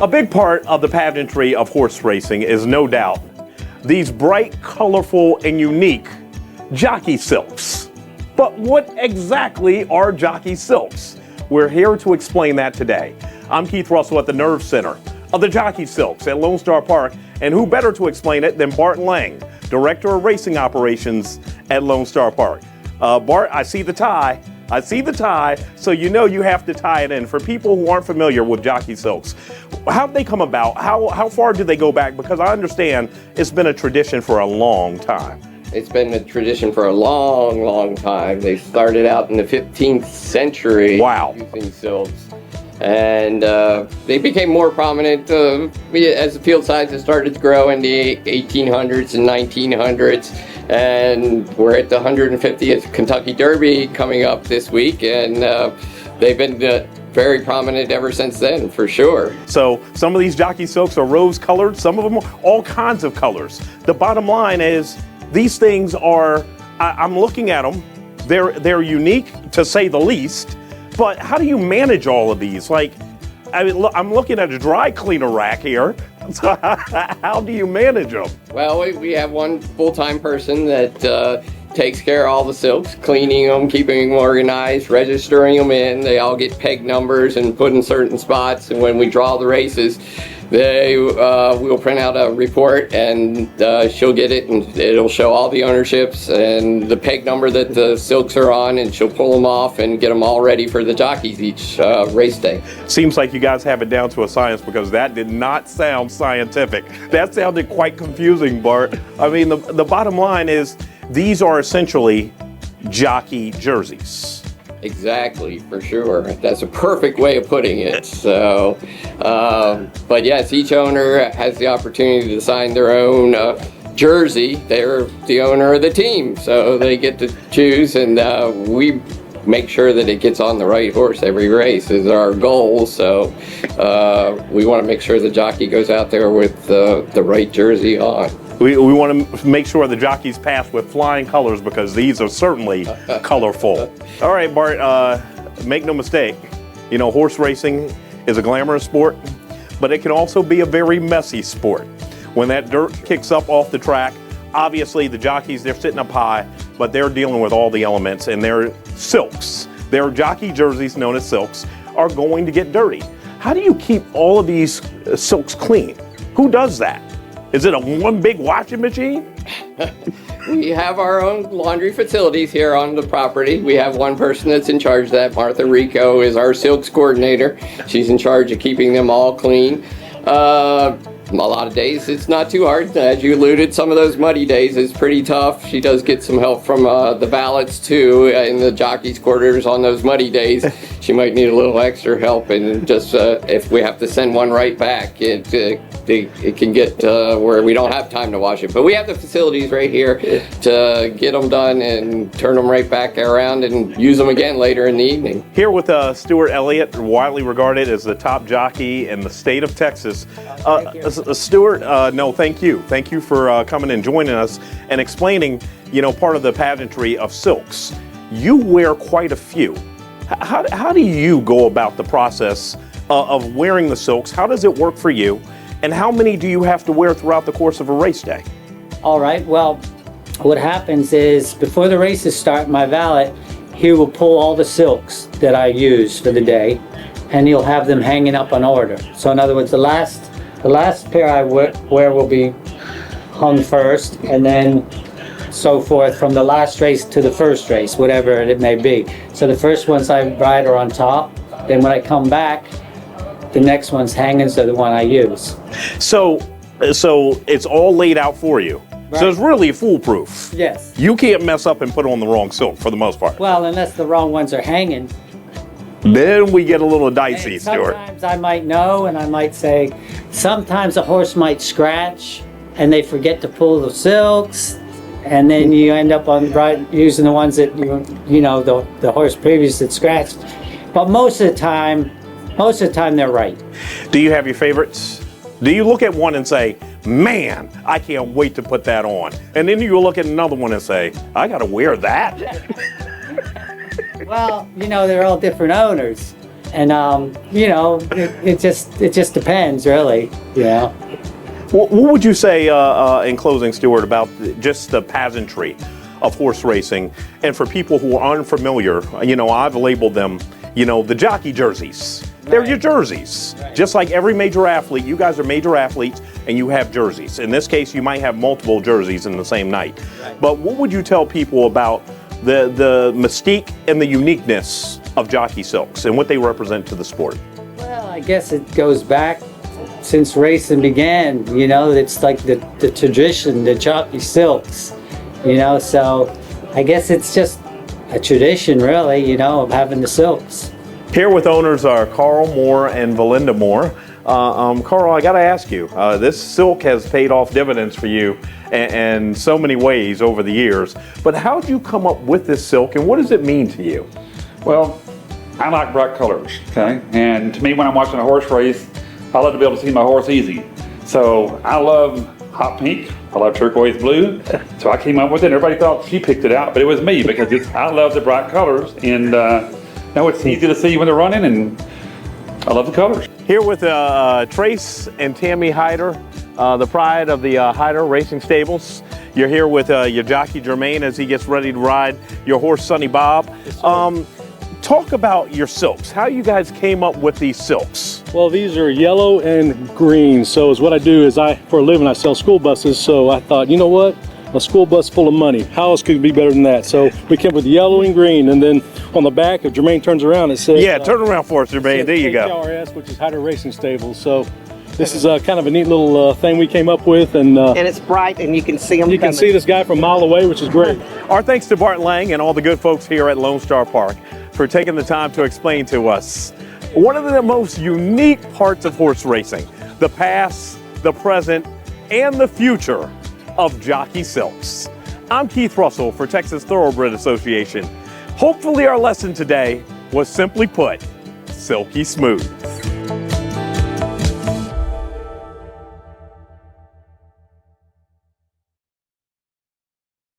A big part of the pageantry of horse racing is no doubt these bright, colorful, and unique jockey silks. But what exactly are jockey silks? We're here to explain that today. I'm Keith Russell at the Nerve Center of the Jockey Silks at Lone Star Park, and who better to explain it than Bart Lang, Director of Racing Operations at Lone Star Park. Bart, I see the tie, so you know you have to tie it in. For people who aren't familiar with jockey silks, how did they come about? How far do they go back? Because I understand it's been a tradition for a long time. It's been a tradition for a long, long time. They started out in the 15th century. Wow. Using silks. And they became more prominent as the field sizes started to grow in the 1800s and 1900s. And we're at the 150th Kentucky Derby coming up this week, and they've been very prominent ever since then, for sure. So some of these jockey silks are rose colored, some of them are all kinds of colors. The bottom line is these things are, I'm looking at them, they're unique to say the least, but how do you manage all of these? Like, I'm looking at a dry cleaner rack here. So how do you manage them? Well, we have one full-time person that takes care of all the silks, cleaning them, keeping them organized, registering them in. They all get peg numbers and put in certain spots. And when we draw the races, we'll print out a report, and she'll get it, and it'll show all the ownerships and the peg number that the silks are on, and she'll pull them off and get them all ready for the jockeys each race day. Seems like you guys have it down to a science, because that did not sound scientific. That sounded quite confusing, Bart. I mean, the bottom line is these are essentially jockey jerseys. Exactly, for sure. That's a perfect way of putting it. So, but yes, each owner has the opportunity to sign their own jersey. They're the owner of the team, so they get to choose, and we make sure that it gets on the right horse every race is our goal. So we want to make sure the jockey goes out there with the right jersey on. We want to make sure the jockeys pass with flying colors, because these are certainly colorful. All right, Bart, make no mistake, you know, horse racing is a glamorous sport, but it can also be a very messy sport. When that dirt kicks up off the track, obviously the jockeys, they're sitting up high, but they're dealing with all the elements, and their silks, their jockey jerseys known as silks, are going to get dirty. How do you keep all of these silks clean? Who does that? Is it a one big washing machine? We have our own laundry facilities here on the property. We have one person that's in charge of that. Martha Rico is our silks coordinator. She's in charge of keeping them all clean. A lot of days it's not too hard. As you alluded, some of those muddy days is pretty tough. She does get some help from the valets too in the jockey's quarters on those muddy days. She might need a little extra help, and just if we have to send one right back, it can get where we don't have time to wash it. But we have the facilities right here to get them done and turn them right back around and use them again later in the evening. Here with Stuart Elliott, widely regarded as the top jockey in the state of Texas. Stuart, no, thank you. Thank you for coming and joining us and explaining, you know, part of the pageantry of silks. You wear quite a few. How do you go about the process of wearing the silks? How does it work for you? And how many do you have to wear throughout the course of a race day? All right, well, what happens is before the races start, my valet, he will pull all the silks that I use for the day, and he'll have them hanging up on order. So in other words, the last pair I wear will be hung first, and then so forth from the last race to the first race, whatever it may be. So the first ones I ride are on top, then when I come back, the next one's hanging, so the one I use. So it's all laid out for you. Right. So it's really foolproof. Yes. You can't mess up and put on the wrong silk for the most part. Well, unless the wrong ones are hanging. Then we get a little dicey, Stuart. Sometimes I might know, and I might say, sometimes a horse might scratch, and they forget to pull the silks, and then you end up on using the ones that you know the horse previous that scratched. But most of the time they're right. Do you have your favorites? Do you look at one and say, man, I can't wait to put that on? And then you look at another one and say, I gotta wear that? Well, you know, they're all different owners. And you know, it just depends, really. Yeah. What would you say in closing, Stuart, about just the pageantry of horse racing? And for people who are unfamiliar, you know, I've labeled them, you know, the jockey jerseys. They're your jerseys. Right. Just like every major athlete, you guys are major athletes and you have jerseys. In this case, you might have multiple jerseys in the same night. Right. But what would you tell people about the mystique and the uniqueness of jockey silks and what they represent to the sport? Well, I guess it goes back since racing began. You know, it's like the tradition, the jockey silks. You know, so I guess it's just a tradition, really, you know, of having the silks. Here with owners are Carl Moore and Valinda Moore. Carl, I got to ask you, this silk has paid off dividends for you in so many ways over the years. But how did you come up with this silk, and what does it mean to you? Well, I like bright colors, okay? And to me, when I'm watching a horse race, I love to be able to see my horse easy. So I love hot pink, I love turquoise blue. So I came up with it, and everybody thought she picked it out, but it was me because I love the bright colors. And no, it's easy to see when they're running, and I love the colors. Here with Trace and Tammy Hyder, the pride of the Hyder Racing Stables. You're here with your jockey Jermaine as he gets ready to ride your horse Sonny Bob. Talk about your silks, how you guys came up with these silks. Well, these are yellow and green. So is what I do is for a living, I sell school buses. So I thought, you know what? A school bus full of money. How else could it be better than that? So we came with yellow and green, and then on the back, if Jermaine turns around, it says... Yeah, turn around for us, Jermaine. There you go. HRS, which is Hyder Racing Stables. So this is kind of a neat little thing we came up with. And it's bright, and you can see them you can see this guy from a mile away, which is great. Our thanks to Bart Lang and all the good folks here at Lone Star Park for taking the time to explain to us one of the most unique parts of horse racing, the past, the present, and the future of jockey silks. I'm Keith Russell for Texas Thoroughbred Association. Hopefully our lesson today was simply put, silky smooth.